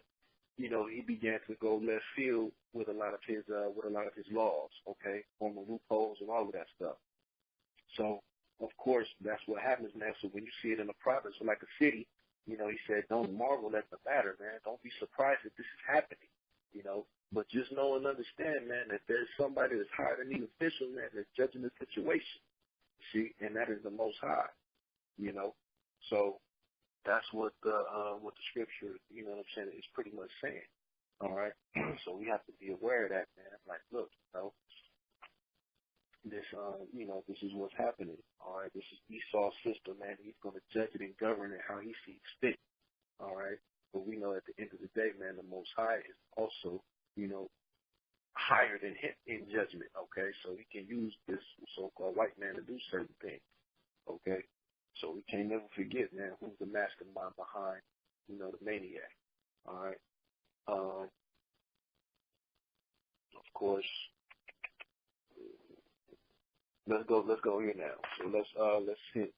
he began to go left field with a lot of his laws, okay, form of loopholes and all of that stuff. So, of course, that's what happens, man. So when you see it in a province or like a city, he said, don't marvel at the matter, man. Don't be surprised that this is happening, But just know and understand, man, that there's somebody that's higher than the official, man, that's judging the situation. See, and that is the Most High, So that's what the scripture, what I'm saying, is pretty much saying. All right. So we have to be aware of that, man. Like, look, this, this is what's happening. All right. This is Esau's system, man. He's going to judge it and govern it how he sees fit. All right. But we know at the end of the day, man, the Most High is also, higher than him in judgment. Okay. So he can use this so-called white man to do certain things. Okay. So we can't never forget, man, who's the mastermind behind, the maniac. All right. Of course, let's go here now. So let's hit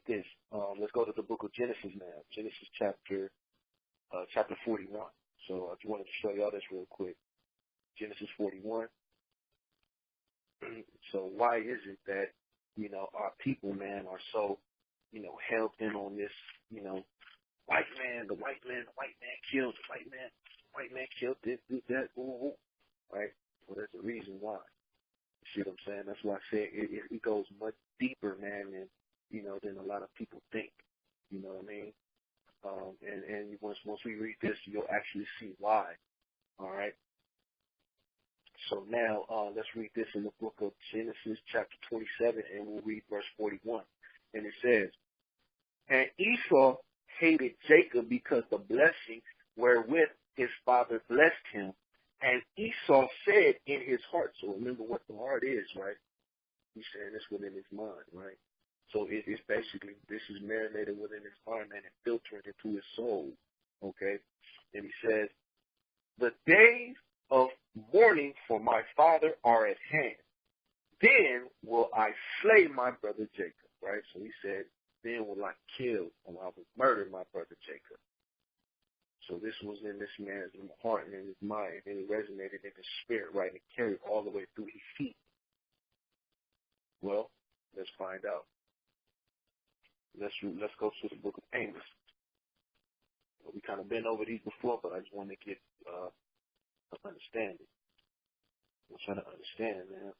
this. Let's go to the book of Genesis now. Genesis chapter 41. So I just wanted to show y'all this real quick. Genesis 41. So why is it that, our people, man, are so, held in on this, white man killed, white man killed this, that, right? Well, there's a reason why. You see what I'm saying? That's why I say it goes much deeper, man, than a lot of people think. You know what I mean? And once we read this, you'll actually see why. All right? So now let's read this in the book of Genesis chapter 27, and we'll read verse 41. And it says, and Esau hated Jacob because the blessing wherewith his father blessed him. And Esau said in his heart, so remember what the heart is, right? He's saying this within his mind, right? So it's basically, this is marinated within his mind, and filtering into his soul, okay? And he says, the days of mourning for my father are at hand. Then will I slay my brother Jacob, right? So he said, then will I kill or I will murder my brother Jacob. So this was in this man's heart and in his mind, and it resonated in his spirit, right? And it carried all the way through his feet. Well, let's find out. Let's go to the book of Amos. We kind of been over these before, but I just want to get an understanding. I'm trying to understand, man,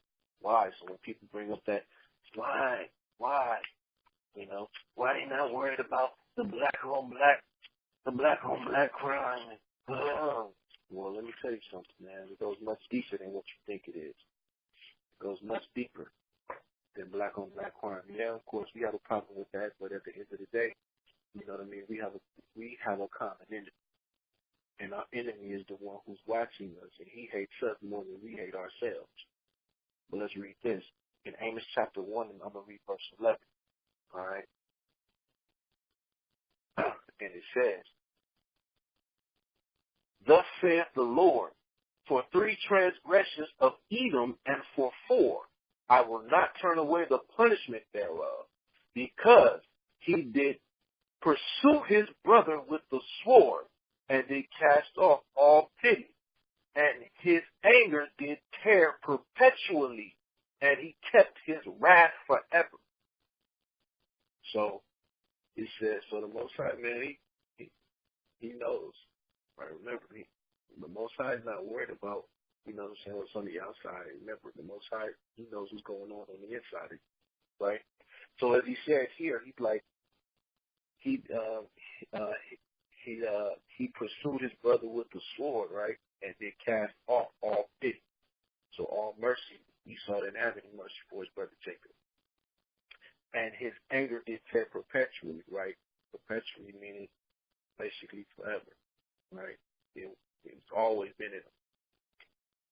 why. So when people bring up that, why, why they not worried about the black on black crime? Well, let me tell you something, man. It goes much deeper than what you think it is. It goes much deeper than black on black crime. Yeah, of course, we have a problem with that, but at the end of the day, you know what I mean? We have a common enemy. And our enemy is the one who's watching us, and he hates us more than we hate ourselves. But let's read this. In Amos chapter 1, and I'm going to read verse 11. All right? And it says, thus saith the Lord, for 3 transgressions of Edom, and for 4, I will not turn away the punishment thereof, because he did pursue his brother with the sword, and did cast off all pity. And his anger did tear perpetually, and he kept his wrath forever. So, he says, so the Most High, man, he knows. Right? Remember, the Most High is not worried about, what's on the outside. Remember, the Most High, he knows what's going on the inside of you, right? So as he said here, he's like, he pursued his brother with the sword, right? And did cast off all pity. So all mercy, Esau didn't have any mercy for his brother Jacob. And his anger did tear perpetually, right? Perpetually meaning basically forever, right? It's always been in him.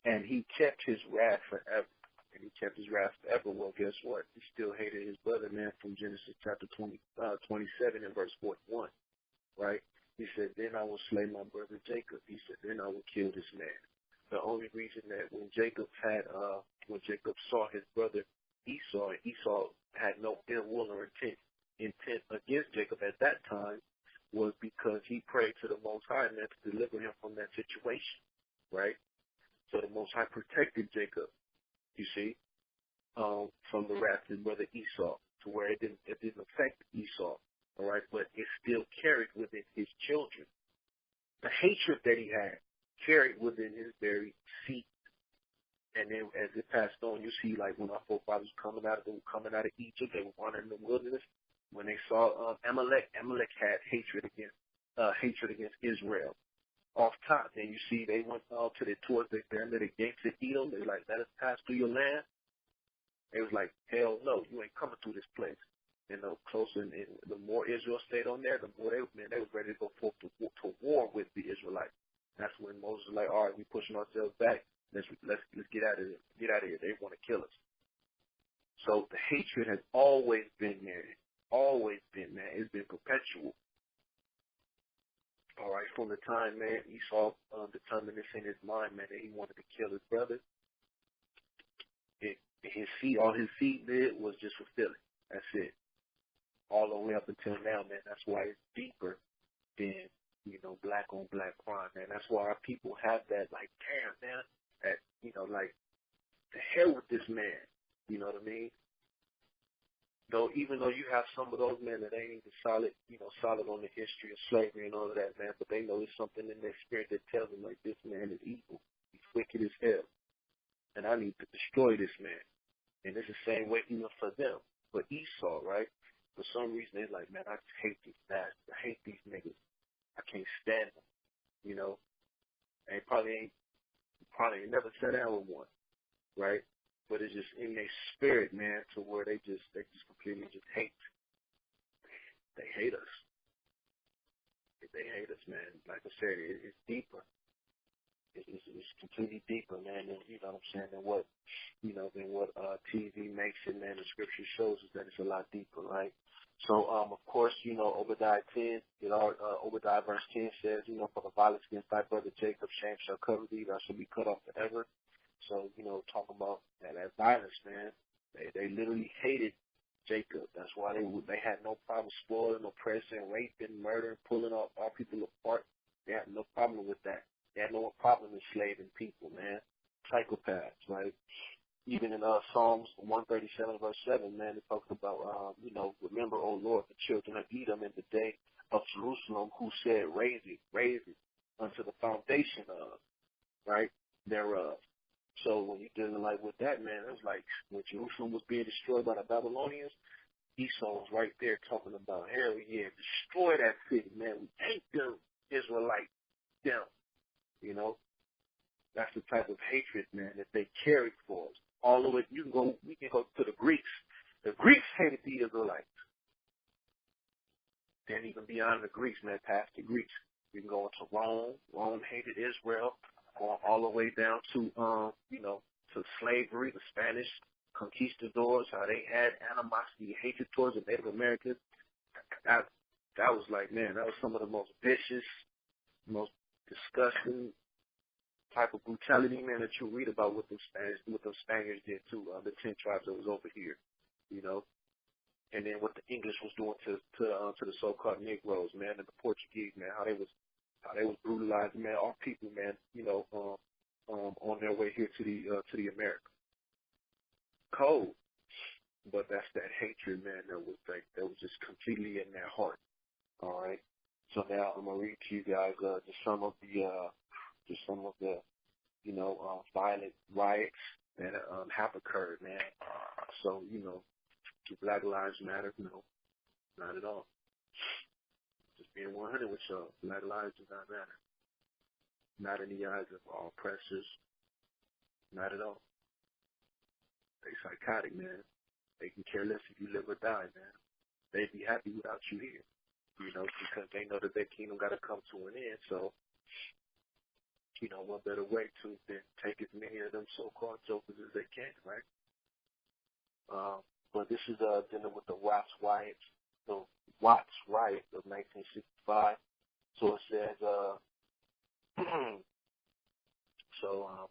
And he kept his wrath forever. And he kept his wrath forever. Well, guess what? He still hated his brother, man, from Genesis chapter 27 and verse 41, right? He said, then I will slay my brother Jacob. He said, then I will kill this man. The only reason that when Jacob saw his brother Esau had no ill will or intent against Jacob at that time, was because he prayed to the Most High, man, to deliver him from that situation, right? So the Most High protected Jacob, you see? from the wrath of his brother Esau, to where it didn't affect Esau, all right, but it still carried within his children. The hatred that he had carried within his very seed. And then as it passed on, you see, like when our forefathers coming out of Egypt, they were wandering in the wilderness. When they saw Amalek had hatred against Israel. Off top, then you see they went towards the gates of Edom. They like, let us pass through your land. They was like, hell no, you ain't coming through this place. Closer, and the more Israel stayed on there, the more they was ready to go forth to war with the Israelites. That's when Moses was like, all right, we pushing ourselves back. Let's get out of here. Get out of here. They want to kill us. So the hatred has always been there. Always been there. It's been perpetual. All right, from the time, man, Esau determined this in his mind, man, that he wanted to kill his brother. All his seed did was just fulfill it. That's it. All the way up until now, man. That's why it's deeper than, black on black crime, man. That's why our people have that, like, damn, man, that, like, the hell with this man. You know what I mean? Even though you have some of those men that ain't even solid on the history of slavery and all of that, man, but they know there's something in their spirit that tells them, like, this man is evil. He's wicked as hell. And I need to destroy this man. And it's the same way even for them. For Esau, right? For some reason, they're like, man, I just hate these bastards. I hate these niggas. I can't stand them. They probably ain't never sat down with one, right? But it's just in their spirit, man, to where they just completely just hate. They hate us. They hate us, man. Like I said, it's deeper. It's completely deeper, man. And, you know what I'm saying? Than what TV makes it, man. The scripture shows us that it's a lot deeper, right? So, of course, Obadiah 10, Obadiah verse 10 says, for the violence against thy brother Jacob, shame shall cover thee, thou shalt be cut off forever. So, talking about that violence, man. They literally hated Jacob. That's why they had no problem spoiling, oppressing, raping, murdering, pulling all people apart. They had no problem with that. They had no problem enslaving people, man. Psychopaths, right? Even in Psalms 137, verse 7, man, it talks about, remember, O Lord, the children of Edom in the day of Jerusalem, who said, raise it unto the foundation of, right, thereof. So when you're dealing like with that, man, it was like when Jerusalem was being destroyed by the Babylonians, Esau was right there talking about, hell yeah, destroy that city, man. We hate them Israelites, them. That's the type of hatred, man, that they carried for us. All the way, we can go to the Greeks. The Greeks hated the Israelites. Then even beyond the Greeks, man, past the Greeks. We can go into Rome. Rome hated Israel, going all the way down to, to slavery, the Spanish conquistadors, how they had animosity, hatred towards the Native Americans. That was like, man, that was some of the most vicious, most disgusting type of brutality, man, that you read about what the Spaniards did to the 10 tribes that was over here, and then what the English was doing to the so-called Negroes, man, and the Portuguese, man, how they was brutalizing, man, our people, man, on their way here to the America. Cold, but that's that hatred, man, that was just completely in their heart. All right. So now I'm gonna read to you guys just some of the violent riots that have occurred, man. So, do Black Lives Matter? No, not at all. Just being 100 with y'all, Black lives do not matter. Not in the eyes of our oppressors. Not at all. They psychotic, man. They can care less if you live or die, man. They'd be happy without you here, because they know that their kingdom got to come to an end. So, what better way to than take as many of them so-called jokers as they can, right? But this is dealing with the Watts riot of 1965. So it says, let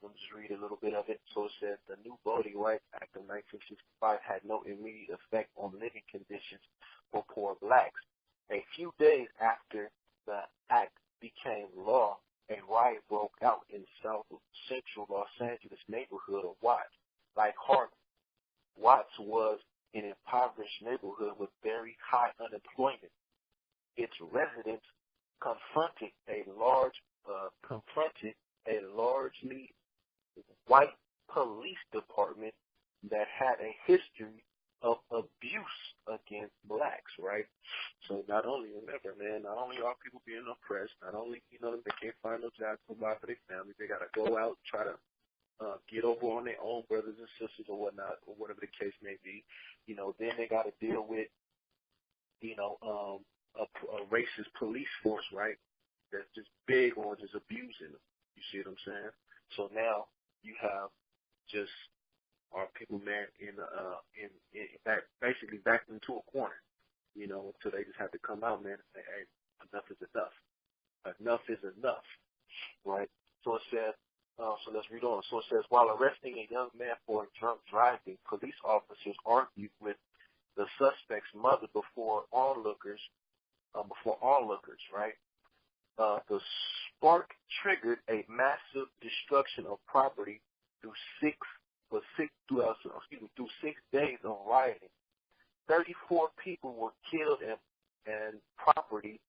me just read a little bit of it. So it says, the new Voting Rights Act of 1965 had no immediate effect on living conditions for poor blacks. A few days after the act became law, a riot broke out in the central Los Angeles neighborhood of Watts, like Harlem. Watts was an impoverished neighborhood with very high unemployment. Its residents confronted a largely white police department that had a history of abuse against blacks, right? So not only, remember, man, not only are people being oppressed, not only, they can't find no jobs to provide for their family, they got to go out and try to get over on their own brothers and sisters or whatnot, or whatever the case may be. Then they got to deal with, a racist police force, right? That's just big on just abusing them. You see what I'm saying? So now you have just our people, man, basically backed into a corner, until they just have to come out, man, and say, hey, enough is enough. Enough is enough, right? So it says, so let's read on. So it says, while arresting a young man for drunk driving, police officers argued with the suspect's mother before onlookers, right? The spark triggered a massive destruction of property through 6 days of rioting. 34 people were killed and property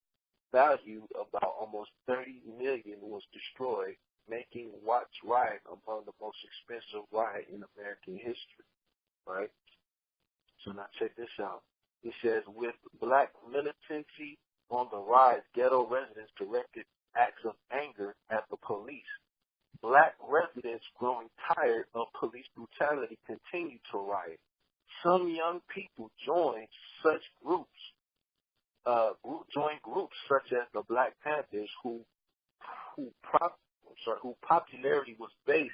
valued about almost $30 million was destroyed, making Watts riot among the most expensive riot in American history, right? So now check this out. It says, with black militancy on the rise, ghetto residents directed acts of anger at the police. Black residents growing tired of police brutality continued to riot. Some young people joined such groups, such as the Black Panthers, whose popularity was based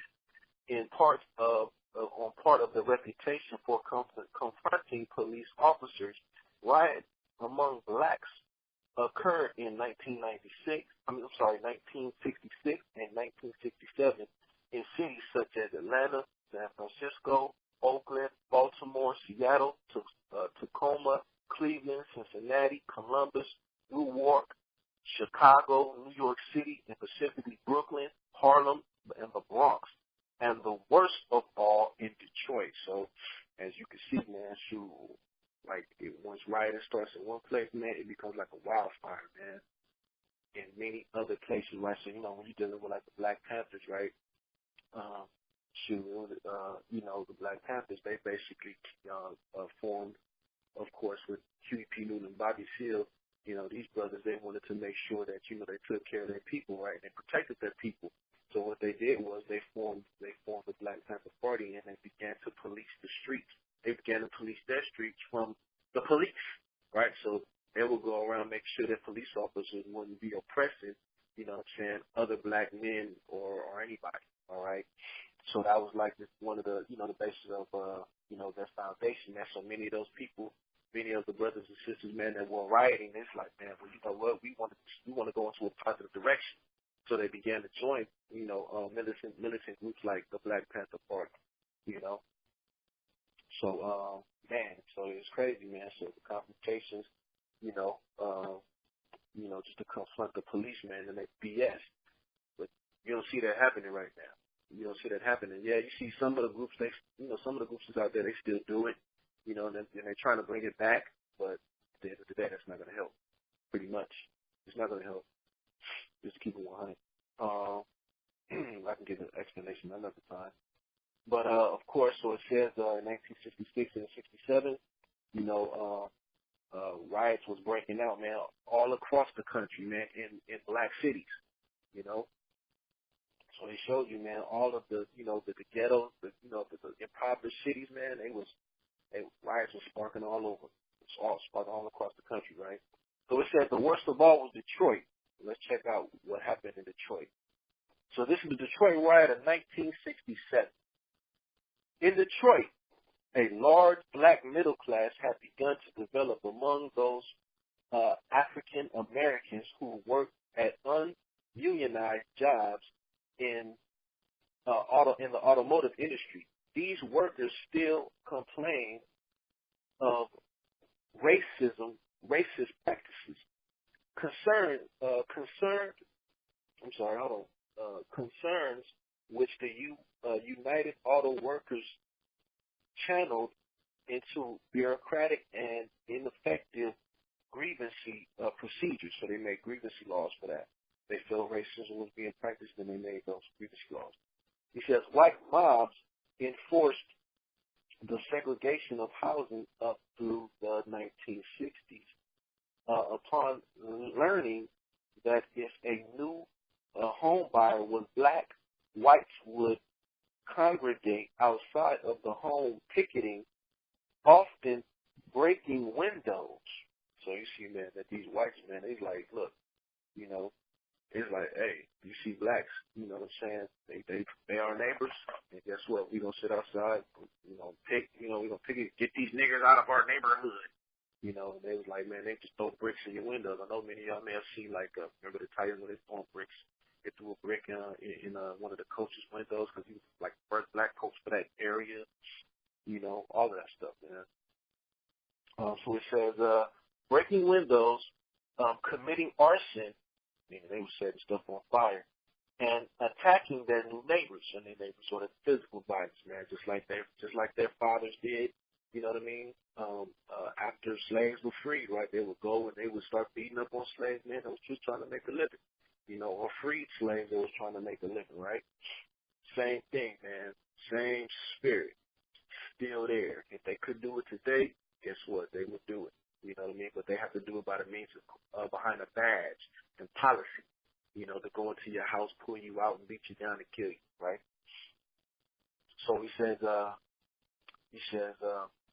in part of the reputation for confronting police officers. Riots among blacks occurred in 1966 and 1967 in cities such as Atlanta, San Francisco, Oakland, Baltimore, Seattle, Tacoma, Cleveland, Cincinnati, Columbus, Newark, Chicago, New York City, and specifically Brooklyn, Harlem, and the Bronx. And the worst of all in Detroit. So, as you can see, man, once rioting starts in one place, man, it becomes like a wildfire, man. In many other places, right? So, when you're dealing with like the Black Panthers, right? The Black Panthers, they basically formed, of course, with Huey P. Newton and Bobby Seale. These brothers, they wanted to make sure that, they took care of their people, right? They protected their people. So what they did was they formed the Black Panther Party, and they began to police the streets. They began to police their streets from the police, right? So they would go around, make sure that police officers wouldn't be oppressing, other black men or anybody, all right? So that was like one of the, the basis of, their foundation. And so many of those people, many of the brothers and sisters, man, that were rioting, it's like, man, well, you know what, we want to go into a positive direction. So they began to join, militant groups like the Black Panther Party, So, so it's crazy, man. So the confrontations, just to confront the policeman and they BS. But you don't see that happening right now. You don't see that happening. Yeah, you see some of the groups, some of the groups out there, they still do it, and they're trying to bring it back. But at the end of the day, that's not going to help, pretty much. It's not going to help. Just keep it 100. I can give an explanation another time. But, of course, so it says in 1966 and 67, riots was breaking out, man, all across the country, man, in black cities, So they showed you, man, all of the, the ghettos, the impoverished cities, man, riots were sparking all over. It's all sparking all across the country, right? So it said the worst of all was Detroit. Let's check out what happened in Detroit. So this is the Detroit riot of 1967. In Detroit, a large black middle class had begun to develop among those African Americans who worked at ununionized jobs in the automotive industry. These workers still complain of racist practices. Concerns which the United Auto Workers channeled into bureaucratic and ineffective grievancy procedures. So they made grievancy laws for that. They felt racism was being practiced, and they made those grievancy laws. He says white mobs enforced the segregation of housing up through the 1960s. Upon learning that if a new home buyer was black, whites would congregate outside of the home picketing, often breaking windows. So you see, man, that these whites, man, they like, look, you know, it's like, hey, you see blacks, you know what I'm saying? They are neighbors, and guess what? We gonna sit outside, we gonna pick, we gonna pick it, get these niggers out of our neighborhood. You know, and they was like, man, they just throw bricks in your windows. I know many of y'all may have seen, like, remember the Titans when they throwing bricks? They threw a brick in one of the coach's windows because he was like the first black coach for that area. You know, all of that stuff, man. So it says, breaking windows, committing arson, meaning they were setting stuff on fire, and attacking their new neighbors, and their neighbors sort of physical violence, man, just like their fathers did. You know what I mean? After slaves were freed, right, they would go and they would start beating up on slaves, man, that was just trying to make a living. You know, or freed slaves that was trying to make a living, right? Same thing, man. Same spirit. Still there. If they could do it today, guess what? They would do it. You know what I mean? But they have to do it by the means of behind a badge and policy. You know, to go into your house, pull you out, and beat you down and kill you, right? So he says,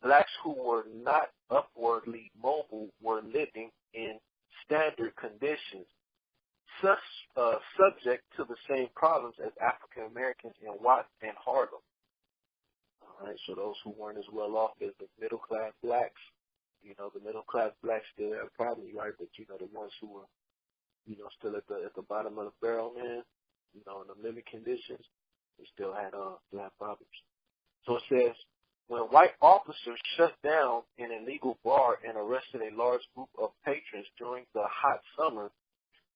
blacks who were not upwardly mobile were living in standard conditions, subject to the same problems as African Americans in Harlem. All right, so those who weren't as well off as the middle class blacks, you know, the middle class blacks still have problems, right? But you know, the ones who were, you know, still at the bottom of the barrel, man, you know, in the living conditions, they still had problems. So it says, when white officers shut down an illegal bar and arrested a large group of patrons during the hot summer,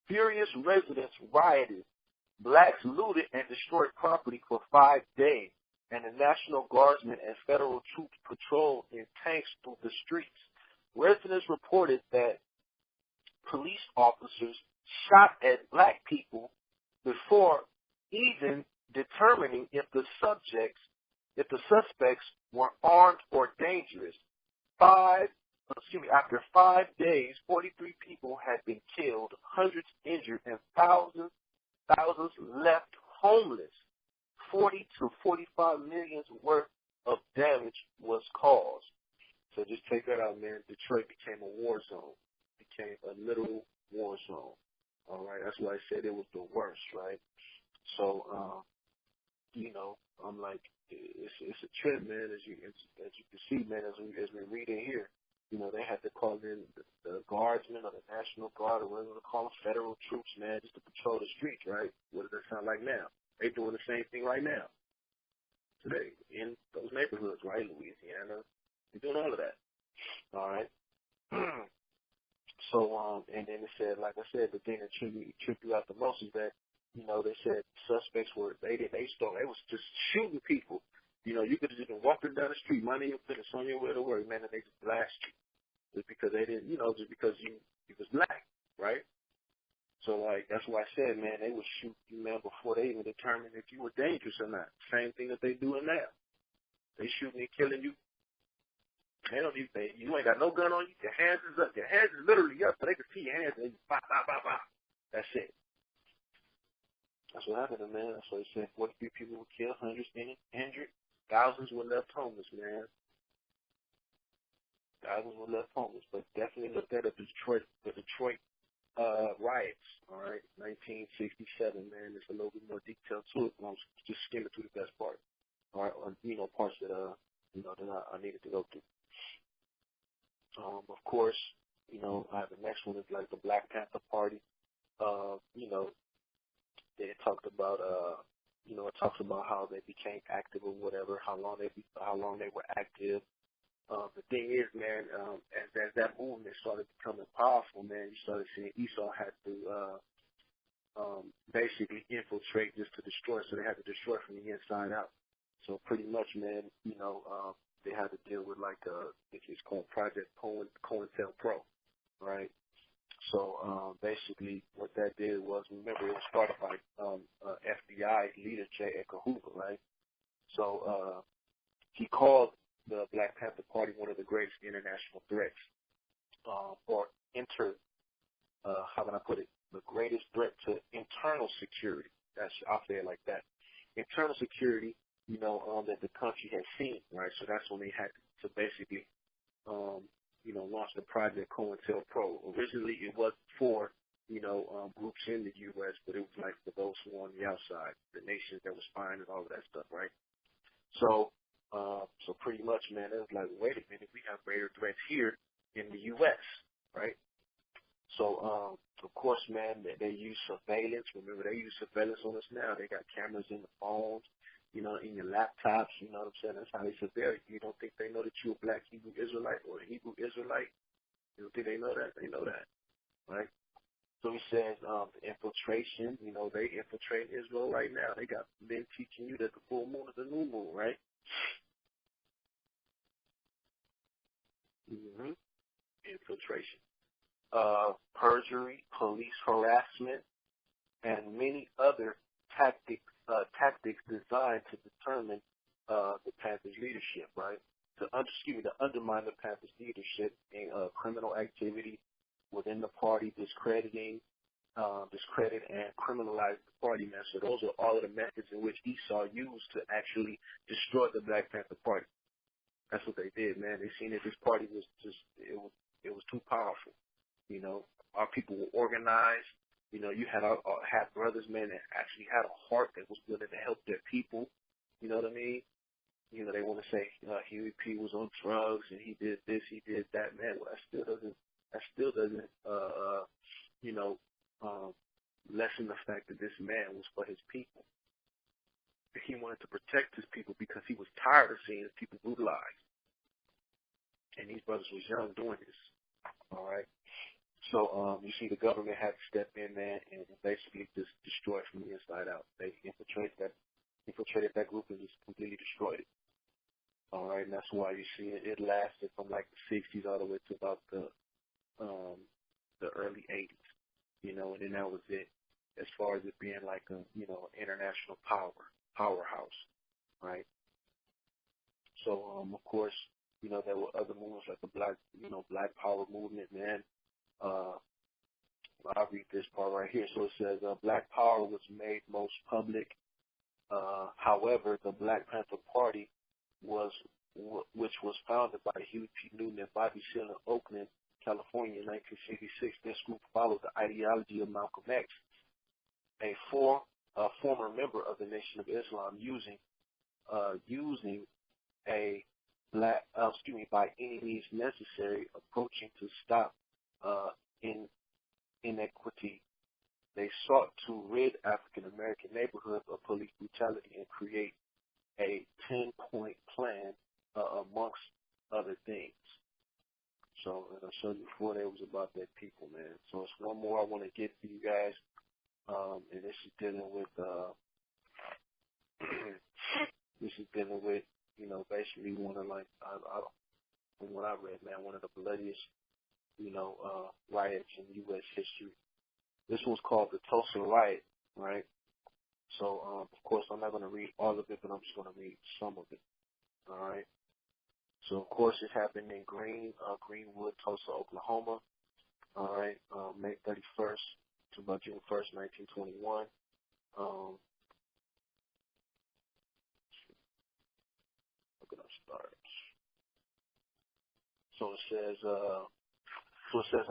furious residents rioted. Blacks looted and destroyed property for 5 days, and the National Guardsmen and federal troops patrolled in tanks through the streets. Residents reported that police officers shot at black people before even determining if the suspects were armed or dangerous. After 5 days, 43 people had been killed, hundreds injured, and thousands left homeless. 40 to 45 million worth of damage was caused. So just take that out, man. Detroit became a war zone. Became a literal war zone. All right, that's why I said it was the worst, right? So, you know, I'm like, it's a trip, man. As you can see, man, as we read in here, you know, they had to call in the guardsmen or the National Guard or whatever they call them, federal troops, man, just to patrol the streets, right? What does that sound like now? They're doing the same thing right now, today, in those neighborhoods, right? Louisiana, they're doing all of that. All right. So, and then it said, like I said, the thing that tripped you out the most is that, you know, they said suspects were, they was just shooting people. You know, you could have just been walking down the street, minding your business on your way to work, man, and they just blast you. Just because they didn't, you know, just because you was black, right? So, like, that's why I said, man, they would shoot you, man, before they even determined if you were dangerous or not. Same thing that they doing now. They shooting and killing you. They don't even, you ain't got no gun on you. Your hands is up. Your hands is literally up, so they can see your hands and they just pop, pop, pop, pop. That's it. That's what happened, man. That's what they said. 43 people were killed, hundreds injured, thousands were left homeless, man. Thousands were left homeless. But definitely look at the Detroit riots, all right, 1967, man. There's a little bit more detail to it. I'm just skimming through the best part, all right, or, you know, parts that you know, that I needed to go through. Of course, you know, the next one is like the Black Panther Party. You know, they talked about, you know, it talks about how they became active or whatever, how long they were active. The thing is, man, as that movement started becoming powerful, man, you started seeing Esau had to basically infiltrate just to destroy, so they had to destroy from the inside out. So pretty much, man, you know, they had to deal with like it's called Project COINTELPRO, right? So basically, what that did was, remember, it was started by FBI leader J. Edgar Hoover, right? So he called the Black Panther Party one of the greatest international threats, or how can I put it? The greatest threat to internal security. I'll say it like that. Internal security, that the country has seen, right? So that's when they had to basically, launch the Project COINTELPRO. Originally, it was for, groups in the U.S., but it was like for those who were on the outside, the nations that were spying and all of that stuff, right? So pretty much, man, it was like, wait a minute, we have greater threats here in the U.S., right? So, of course, man, they use surveillance. Remember, they use surveillance on us now. They got cameras in the phones, in your laptops. You know what I'm saying? That's how they surveil you. You don't think they know that you're a black Hebrew Israelite or a Hebrew Israelite? You don't think they know that? They know that, right? So he says infiltration. They infiltrate Israel right now. They got men teaching you that the full moon is the new moon, right? Mm-hmm. Infiltration. Perjury, police harassment, and many other tactics designed to determine the Panthers' leadership, right? To undermine the Panthers' leadership in criminal activity within the party, discredit and criminalize the party, man. So those are all of the methods in which Esau used to actually destroy the Black Panther Party. That's what they did, man. They seen that this party was just it was too powerful. Our people were organized. You had brothers, man, that actually had a heart that was willing to help their people. You know what I mean? They want to say Huey P was on drugs and he did this, he did that, man. Well, that still doesn't lessen the fact that this man was for his people. He wanted to protect his people because he was tired of seeing his people brutalized. And these brothers was young doing this. All right. So you see the government had to step in there and basically just destroy it from the inside out. They infiltrated that group and just completely destroyed it. All right, and that's why you see it lasted from like the 60s all the way to about the early 80s, and then that was it as far as it being like a, international powerhouse, right? So, of course, there were other movements like the Black Power movement, man. I'll read this part right here. So it says, Black Power was made most public. However, the Black Panther Party which was founded by Huey P. Newton and Bobby Seale in Oakland, California in 1966. This group followed the ideology of Malcolm X, a former member of the Nation of Islam, using a by any means necessary, approaching to stop inequity. They sought to rid African American neighborhoods of police brutality and create a 10-point plan amongst other things. So, as I showed you before, that was about that people, man. So it's one more I want to get to you guys, and this is dealing with basically one of from what I read, man, one of the bloodiest, riots in U.S. history. This one's called the Tulsa Riot, right? So, of course, I'm not going to read all of it, but I'm just going to read some of it, all right? So, of course, it happened in Greenwood, Tulsa, Oklahoma, all right, May 31st to about June 1st, 1921. We're going to start. So it says